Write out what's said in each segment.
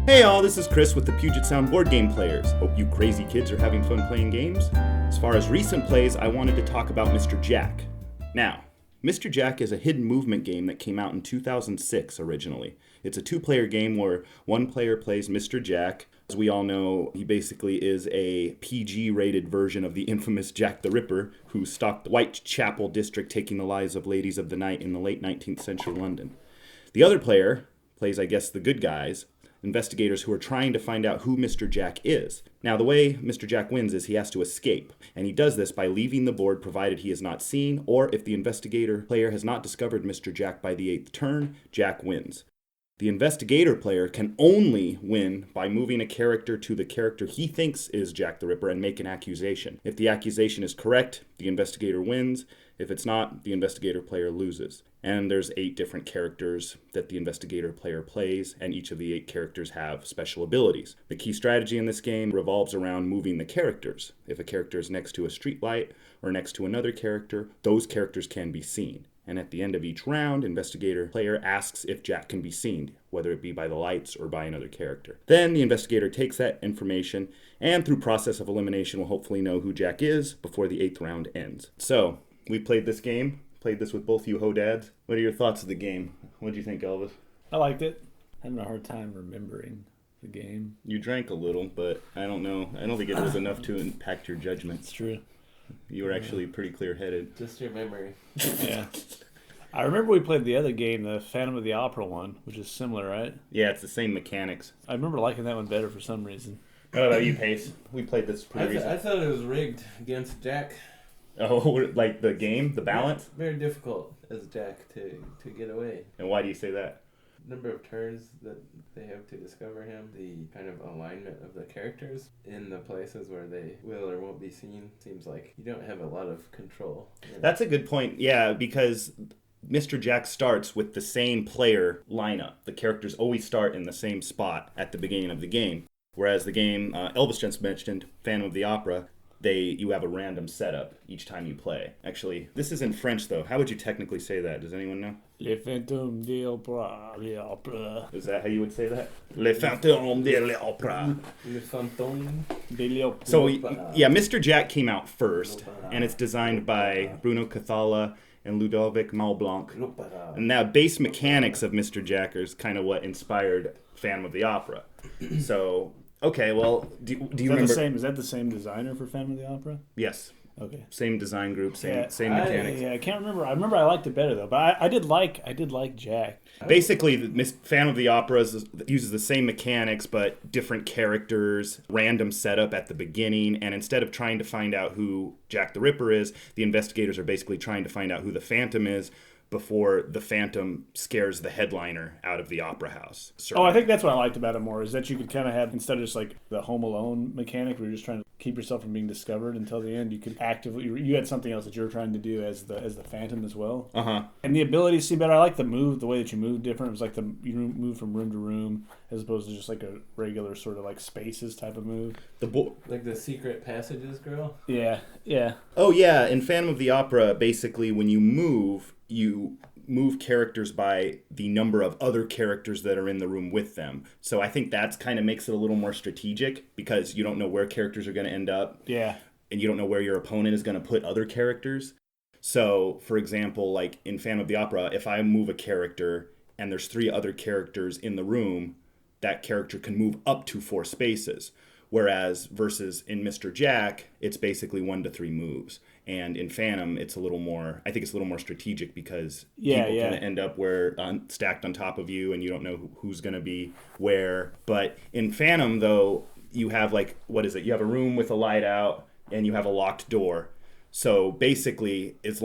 Hey all, this is Chris with the Puget Sound Board Game Players. Hope you crazy kids are having fun playing games. As far as recent plays, I wanted to talk about Mr. Jack. Now, Mr. Jack is a hidden movement game that came out in 2006 originally. It's a two-player game where one player plays Mr. Jack. As we all know, he basically is a PG-rated version of the infamous Jack the Ripper, who stalked the Whitechapel district, taking the lives of ladies of the night in the late 19th century London. The other player plays, I guess, the good guys, investigators who are trying to find out who Mr. Jack is. Now, the way Mr. Jack wins is he has to escape, and he does this by leaving the board provided he is not seen, or if the investigator player has not discovered Mr. Jack by the 8th turn, Jack wins. The investigator player can only win by moving a character to the character he thinks is Jack the Ripper and make an accusation. If the accusation is correct, the investigator wins. If it's not, the investigator player loses. And there's 8 different characters that the investigator player plays, and each of the 8 characters have special abilities. The key strategy in this game revolves around moving the characters. If a character is next to a streetlight or next to another character, those characters can be seen. And at the end of each round, investigator player asks if Jack can be seen, whether it be by the lights or by another character. Then the investigator takes that information and through process of elimination will hopefully know who Jack is before the 8th round ends. So, we played this game, played this with both you ho-dads. What are your thoughts of the game? What do you think, Elvis? I liked it. Having a hard time remembering the game. You drank a little, but I don't know. I don't think it was enough to impact your judgment. It's true. You were actually pretty clear-headed. Just your memory. Yeah. I remember we played the other game, the Phantom of the Opera one, which is similar, right? Yeah, it's the same mechanics. I remember liking that one better for some reason. How about you, Pace? We played this pretty recently. I thought it was rigged against Jack. Oh, like the game, the balance? Very difficult as Jack to get away. And why do you say that? Number of turns that they have to discover him, the kind of alignment of the characters in the places where they will or won't be seen, seems like you don't have a lot of control. That's a good point, yeah, because Mr. Jack starts with the same player lineup. The characters always start in the same spot at the beginning of the game. Whereas the game Elvis just mentioned, Phantom of the Opera, you have a random setup each time you play. Actually, this is in French, though. How would you technically say that? Does anyone know? Le Fantôme de l'Opéra. Is that how you would say that? Le Fantôme de l'Opéra. Le Fantôme de l'Opéra. So, yeah, Mr. Jack came out first, and it's designed by Bruno Cathala and Ludovic Malblanc. And now base mechanics of Mr. Jack is kind of what inspired Phantom of the Opera. So, okay, well, do you remember? Is that the same designer for Phantom of the Opera? Yes. Okay. Same design group, same mechanics. I can't remember. I remember I liked it better though, but I did like Jack. Basically, Phantom of the Opera uses the same mechanics, but different characters, random setup at the beginning, and instead of trying to find out who Jack the Ripper is, the investigators are basically trying to find out who the Phantom is before the Phantom scares the headliner out of the opera house. Oh, I think that's what I liked about it more, is that you could kind of have, instead of just like the Home Alone mechanic where you're just trying to keep yourself from being discovered until the end, you could actively, you had something else that you were trying to do as the Phantom as well. Uh-huh. And the abilities seem better. I like the way that you move different. It was like you move from room to room as opposed to just like a regular sort of like spaces type of move. Like the secret passages, girl? Yeah, yeah. Oh, yeah, in Phantom of the Opera, basically when you move characters by the number of other characters that are in the room with them. So I think that kind of makes it a little more strategic because you don't know where characters are going to end up. Yeah. And you don't know where your opponent is going to put other characters. So, for example, like in Phantom of the Opera, if I move a character and there's 3 other characters in the room, that character can move up to 4 spaces. Whereas versus in Mr. Jack, it's basically 1 to 3 moves. And in Phantom, it's a little more strategic because people can end up stacked on top of you and you don't know who's going to be where. But in Phantom, though, you have you have a room with a light out and you have a locked door. So basically, if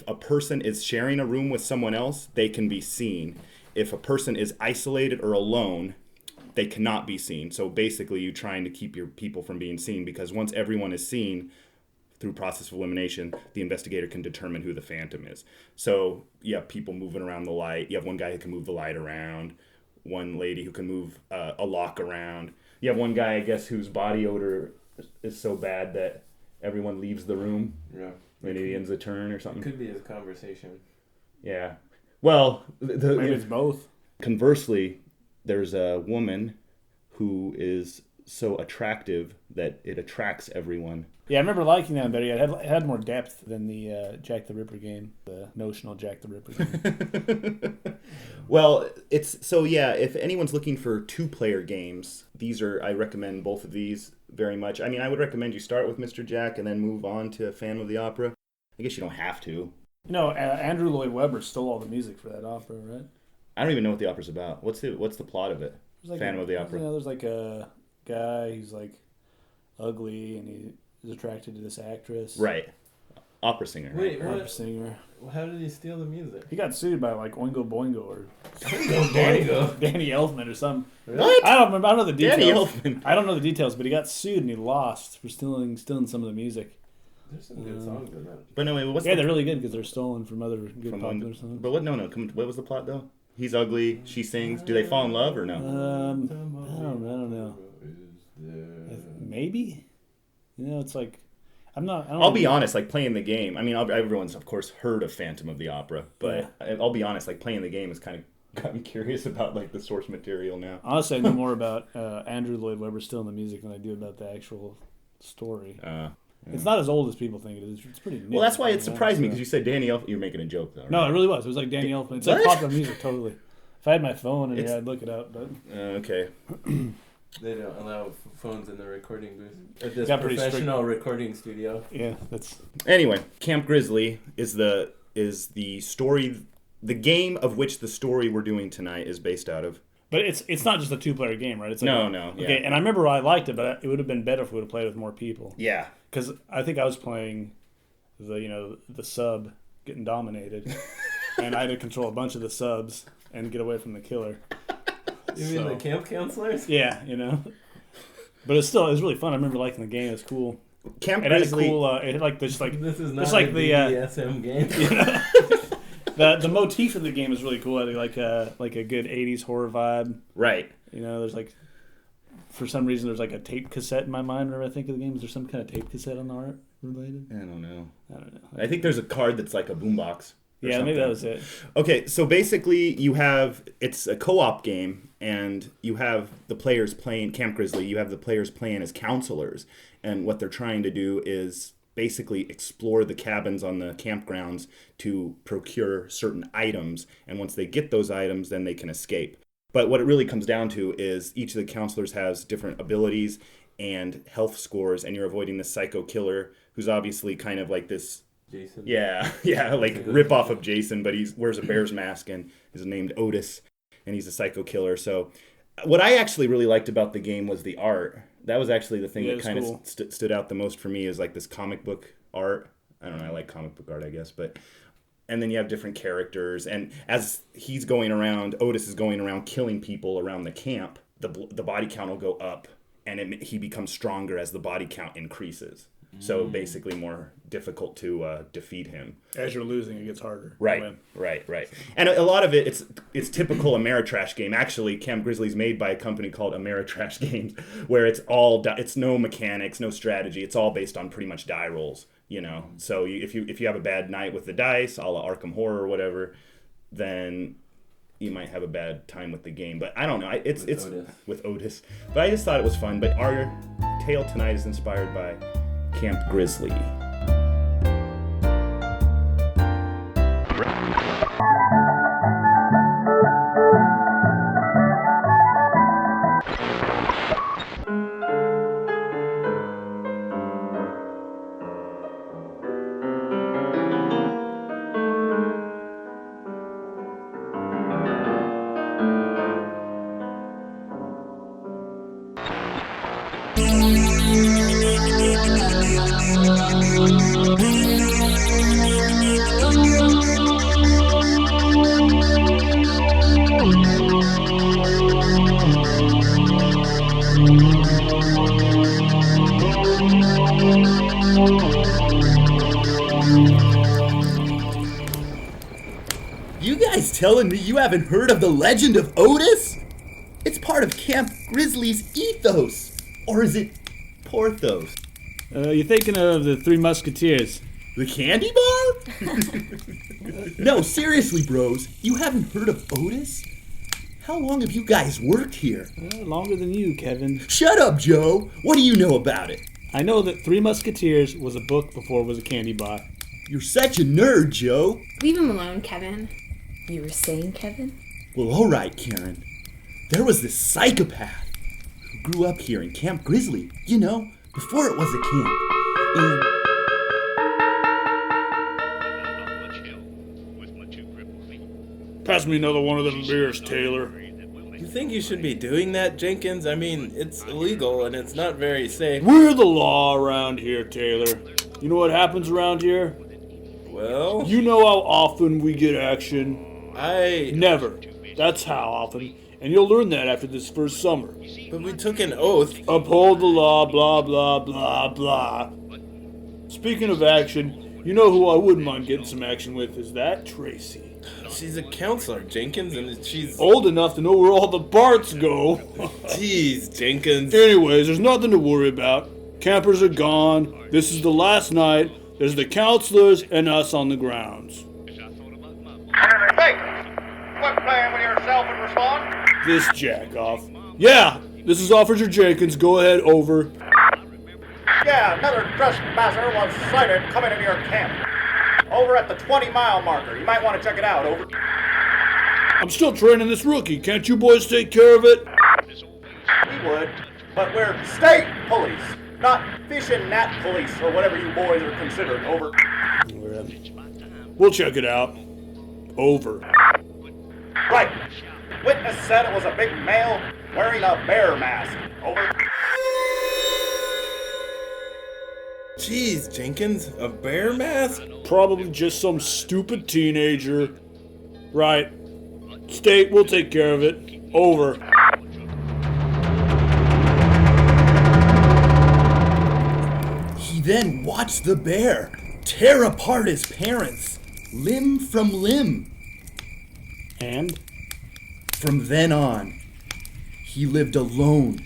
a person is sharing a room with someone else, they can be seen. If a person is isolated or alone, they cannot be seen. So basically, you're trying to keep your people from being seen because once everyone is seen, through process of elimination, the investigator can determine who the Phantom is. So you have people moving around the light. You have one guy who can move the light around, one lady who can move a lock around. You have one guy, I guess, whose body odor is so bad that everyone leaves the room when he ends a turn or something. It could be his conversation. Yeah. Well, maybe it's both. Conversely, there's a woman who is so attractive that it attracts everyone. Yeah, I remember liking that better. It had more depth than the Jack the Ripper game, the notional Jack the Ripper game. Well, if anyone's looking for 2-player games, I recommend both of these very much. I mean, I would recommend you start with Mr. Jack and then move on to Phantom of the Opera. I guess you don't have to. Andrew Lloyd Webber stole all the music for that opera, right? I don't even know what the opera's about. What's the plot of it? Phantom of the Opera. There's like a guy who's like ugly and he is attracted to this actress. Right. Opera singer. Wait, right? Opera singer. How did he steal the music? He got sued by like Oingo Boingo or Danny Elfman or something. What? I don't remember. I don't know the details. Danny Elfman. I don't know the details, but he got sued and he lost for stealing some of the music. There's some good songs in that. But no, wait, they're really good because they're stolen from other good popular songs. But what was the plot though? He's ugly. She sings. Do they fall in love or no? I don't know. Maybe. It's like I'll be honest. Like playing the game. I mean, everyone's of course heard of Phantom of the Opera, but I'll be honest. Like playing the game has kind of got me curious about like the source material now. Honestly, I know more about Andrew Lloyd Webber stealing the music than I do about the actual story. Yeah. It's not as old as people think it is. It's pretty new. Well, that's why it surprised me because you said Danny Elfman. You're making a joke though. Right? No, it really was. It was like Danny Elfman. It's like popular music, totally. If I had my phone, I'd look it up. But okay. They don't allow phones in the recording booth. At this Got professional recording studio. Yeah, that's. Anyway, Camp Grizzly is the story, the game of which the story we're doing tonight is based out of. But it's not just a 2-player game, right? It's like no. Yeah. Okay, and I remember I liked it, but it would have been better if we would have played with more people. Yeah. Because I think I was playing the sub getting dominated, and I had to control a bunch of the subs and get away from the killer. You mean the camp counselors? Yeah, But it was really fun. I remember liking the game. It was cool. Camp Grizzly. It had a cool. It had like this like. This is not just like a the BDSM game. The motif of the game is really cool. I like a good 80s horror vibe. Right. There's like, for some reason, there's like a tape cassette in my mind whenever I think of the game. Is there some kind of tape cassette on the art related? I don't know. I think there's a card that's like a boombox. Yeah, maybe that was it. Okay, so basically it's a co-op game, and you have the players playing Camp Grizzly. You have the players playing as counselors, and what they're trying to do is basically explore the cabins on the campgrounds to procure certain items, and once they get those items, then they can escape. But what it really comes down to is each of the counselors has different abilities and health scores, and you're avoiding this psycho killer who's obviously kind of like this... Jason. Yeah, like rip off of Jason, but he wears a bear's mask and is named Otis, and he's a psycho killer. So what I actually really liked about the game was the art. That was actually the thing that kind of stood out the most for me, is like this comic book art. I don't know, I like comic book art, I guess, but... And then you have different characters, and as he's going around, Otis is going around killing people around the camp, the body count will go up, and he becomes stronger as the body count increases. So basically more difficult to defeat him. As you're losing, it gets harder. Right. And a lot of it, it's typical Ameritrash game. Actually, Camp Grizzly's made by a company called Ameritrash Games, where it's no mechanics, no strategy. It's all based on pretty much die rolls, So if you have a bad night with the dice, a la Arkham Horror or whatever, then you might have a bad time with the game. But I don't know. It's with Otis. But I just thought it was fun. But our tale tonight is inspired by Camp Grizzly. You guys telling me you haven't heard of the legend of Otis? It's part of Camp Grizzly's ethos. Or is it Porthos? You're thinking of the Three Musketeers. The candy bar? No, seriously, bros. You haven't heard of Otis? How long have you guys worked here? Longer than you, Kevin. Shut up, Joe. What do you know about it? I know that Three Musketeers was a book before it was a candy bar. You're such a nerd, Joe. Leave him alone, Kevin. You were saying, Kevin? Well, all right, Karen. There was this psychopath who grew up here in Camp Grizzly, you know, before it was a camp. And Pass me another one of them beers, Taylor. You think you should be doing that, Jenkins? I mean, it's illegal and it's not very safe. We're the law around here, Taylor. You know what happens around here? Well, You know how often we get action? I... Never. That's how often. And you'll learn that after this first summer. But we took an oath. Uphold the law, blah, blah, blah, blah. Speaking of action, you know who I wouldn't mind getting some action with is that Tracy. She's a counselor, Jenkins, and she's... Old enough to know where all the parts go. Jeez, Jenkins. Anyways, there's nothing to worry about. Campers are gone. This is the last night. There's the counselors and us on the grounds. Hey! Quit playing with yourself and respond. This jack-off. Yeah, this is Officer Jenkins. Go ahead, over. Yeah, another trespasser was sighted coming into your camp. Over at the 20-mile marker. You might want to check it out, over. I'm still training this rookie. Can't you boys take care of it? We would, but we're state police, not fishing net police or whatever you boys are considered, over. We'll check it out. Over. Right. Witness said it was a big male wearing a bear mask, over. Jeez, Jenkins, a bear mask? Probably just some stupid teenager. Right. State, we'll take care of it. Over. he then watched the bear tear apart his parents, limb from limb. And? From then on, he lived alone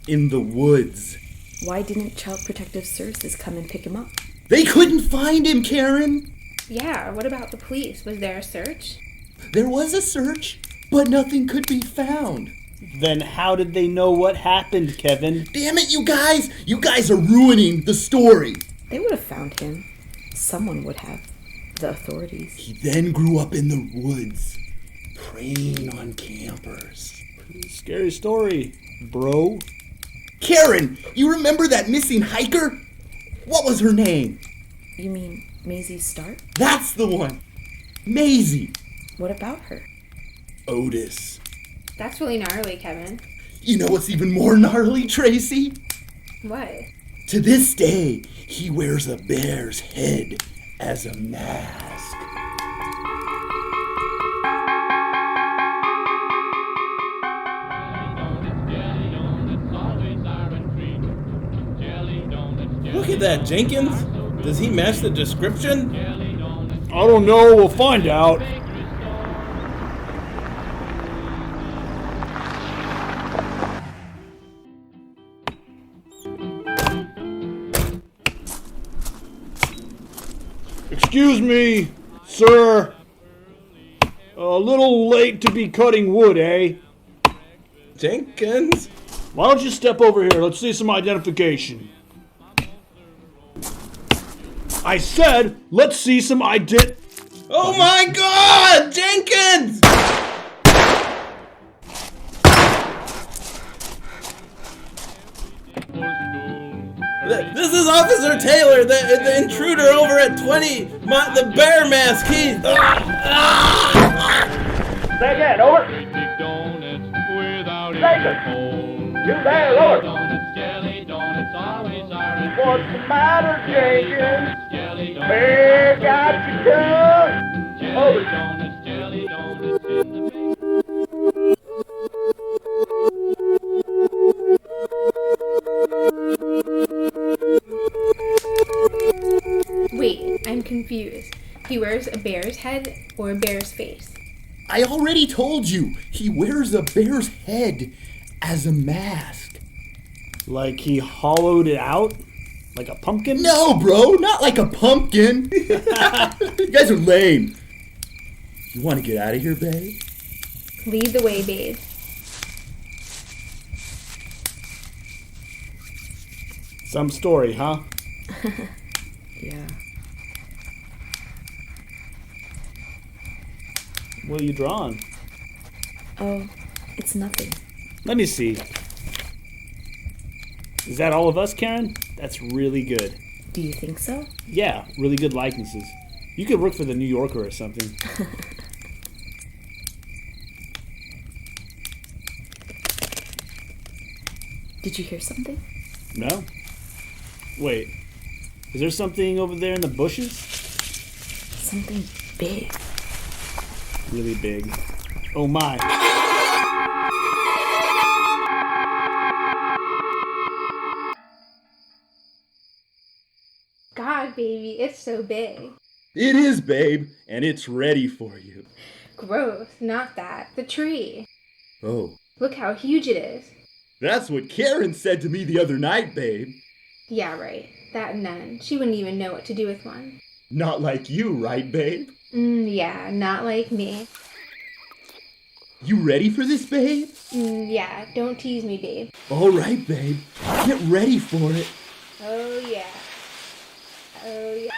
in the woods. Why didn't Child Protective Services come and pick him up? They couldn't find him, Karen. Yeah, what about the police? Was there a search? There was a search, but nothing could be found. Then how did they know what happened, Kevin? Damn it, you guys! You guys are ruining the story. They would have found him. Someone would have. The authorities. He then grew up in the woods, preying on campers. Scary story, bro. Karen, you remember that missing hiker? What was her name? You mean Maisie Stark? That's the one. Maisie. What about her? Otis. That's really gnarly, Kevin. You know what's even more gnarly, Tracy? What? To this day, he wears a bear's head as a mask. Look at that, Jenkins. Does he match the description? I don't know, we'll find out. Excuse me, sir. A little late to be cutting wood, eh? Jenkins? Why don't you step over here? Let's see some identification. I said, let's see some Oh my God! Jenkins! This is Officer Taylor, the intruder over at 20, the bear mask. He's... Say again, over. Jacob, you there, over. What's the matter, Jenkins? Bear got you too. Over. Wait, I'm confused. He wears a bear's head or a bear's face? I already told you, he wears a bear's head as a mask. Like he hollowed it out? Like a pumpkin? No, bro, not like a pumpkin. You guys are lame. You want to get out of here, babe? Lead the way, babe. Some story, huh? Yeah. What are you drawing? Oh, it's nothing. Let me see. Is that all of us, Karen? That's really good. Do you think so? Yeah, really good likenesses. You could work for the New Yorker or something. Did you hear something? No? Wait. Is there something over there in the bushes? Something big. Really big. Oh my. God, baby, it's so big. It is, babe, and it's ready for you. Gross, not that. The tree. Oh, Look how huge it is. that's what Karen said to me the other night, babe. Yeah, right. That nun. She wouldn't even know what to do with one. Not like you, right, babe? Yeah, not like me. You ready for this, babe? Yeah, don't tease me, babe. All right, babe. Get ready for it. Oh, yeah. Oh, yeah.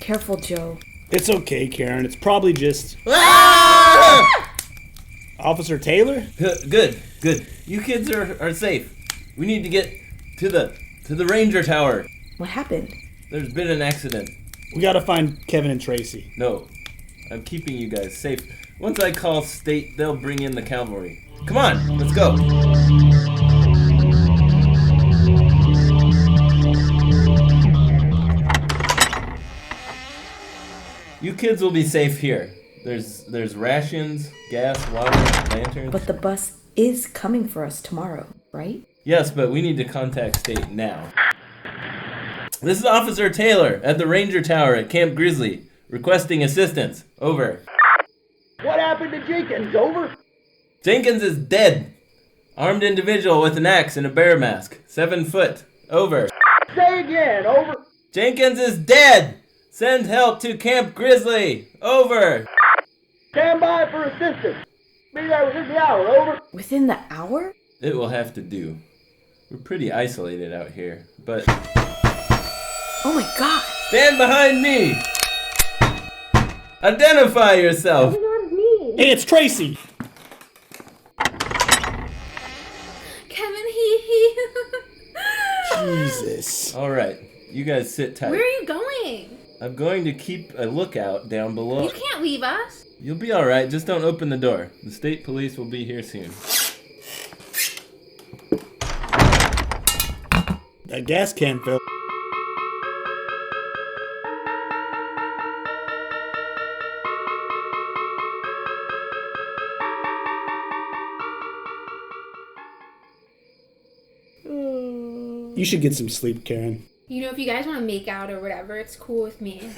Careful, Joe. It's okay, Karen. It's probably just... Officer Taylor? Good. You kids are safe. We need to get to the ranger tower. What happened? There's been an accident. We gotta find Kevin and Tracy. No, I'm keeping you guys safe. Once I call state, they'll bring in the cavalry. Come on, let's go. You kids will be safe here. There's rations, gas, water, lanterns. But the bus is coming for us tomorrow, right? Yes, but we need to contact state now. This is Officer Taylor at the Ranger Tower at Camp Grizzly, requesting assistance. Over. What happened to Jenkins? Over? Jenkins is dead. Armed individual with an axe and a bear mask. 7 foot. Over. Say again. Over? Jenkins is dead. Send help to Camp Grizzly. Over. Stand by for assistance. Be there within the hour. Over? Within the hour? It will have to do. We're pretty isolated out here, but... Oh my god! Stand behind me! Identify yourself! Oh, not me. Hey, it's Tracy! Kevin, he. Jesus. Alright, you guys sit tight. Where are you going? I'm going to keep a lookout down below. You can't leave us. You'll be alright, just don't open the door. The state police will be here soon. That gas can fell. You should get some sleep, Karen. You know, if you guys want to make out or whatever, it's cool with me.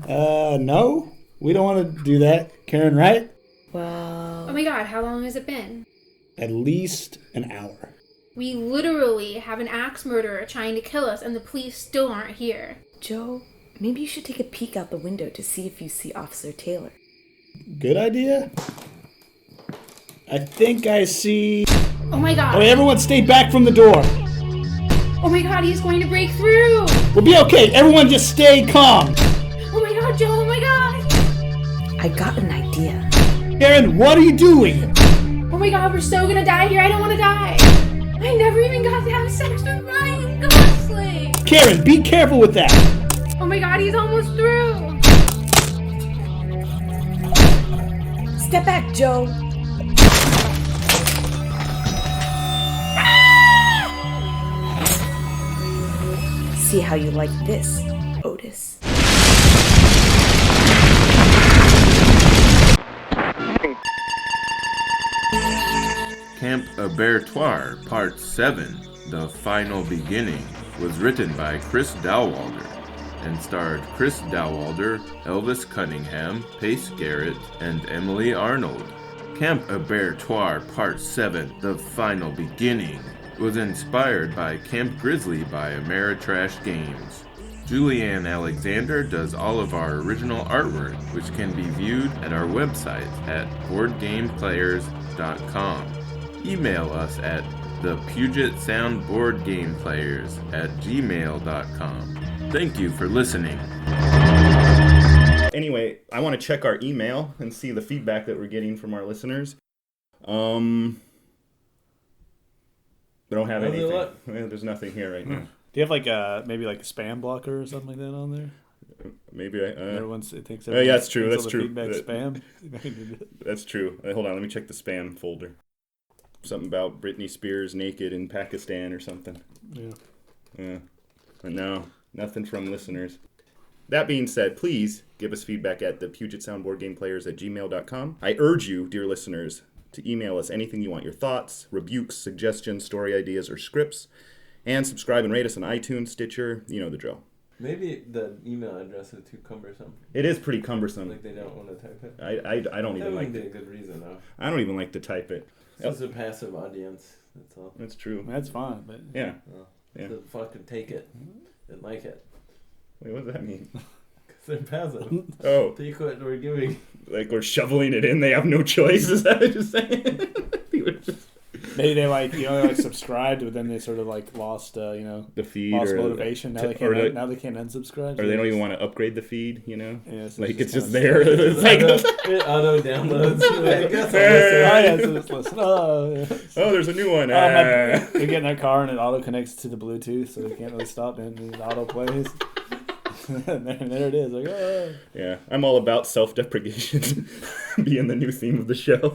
No. We don't want to do that, Karen, right? Well... Oh my god, how long has it been? At least an hour. We literally have an axe murderer trying to kill us and the police still aren't here. Joe, maybe you should take a peek out the window to see if you see Officer Taylor. Good idea. I think I see... Oh my god. Oh, everyone stay back from the door. Oh my god, he's going to break through. We'll be okay. Everyone just stay calm. Oh my god, Joe, oh my god. I got an idea. Karen, what are you doing? Oh my god, we're so gonna die here. I don't want to die. I never even got to have sex with Ryan Gosling. Karen, be careful with that. Oh my god, he's almost through. Step back, Joe. See how you like this, Otis. Camp Abeartoir, Part 7, The Final Beginning, was written by Chris Dowalder and starred Chris Dowalder, Elvis Cunningham, Pace Garrett, and Emily Arnold. Camp Abeartoir, Part 7, The Final Beginning was inspired by Camp Grizzly by Ameritrash Games. Julianne Alexander does all of our original artwork, which can be viewed at our website at boardgameplayers.com. Email us at thepugitsoundboardgameplayers@gmail.com. Thank you for listening. Anyway, I want to check our email and see the feedback that we're getting from our listeners. We don't have anything. There's nothing here right now. Do you have maybe a spam blocker or something like that on there? Maybe it takes. Yeah, that's true. That's true. Feedback spam. That's true. Hold on, let me check the spam folder. Something about Britney Spears naked in Pakistan or something. Yeah. But no, nothing from listeners. That being said, please give us feedback at thepugitsoundboardgameplayers@gmail.com. I urge you, dear listeners, to email us anything you want, your thoughts, rebukes, suggestions, story ideas, or scripts. And subscribe and rate us on iTunes, Stitcher, you know the drill. Maybe the email address is too cumbersome. It is pretty cumbersome. Like they don't want to type it. I don't even like it. That would be a good reason, though. I don't even like to type it. It's just a passive audience. That's all. That's true. That's fine, but yeah. So fucking take it and like it. Wait, what does that mean? Because they're passive. Oh. Take what we're giving. Like we're shoveling it in. They have no choice. Is that what you're saying? Maybe they subscribed, but then they sort of lost the feed, lost or motivation. Now they can't unsubscribe. Or they don't even want to upgrade the feed. Yeah, so it's just there. It's it auto downloads. Oh, there's a new one. They get in their car and it auto connects to the Bluetooth, so they can't really stop it. And it auto plays. And there it is. Yeah, I'm all about self-deprecation being the new theme of the show.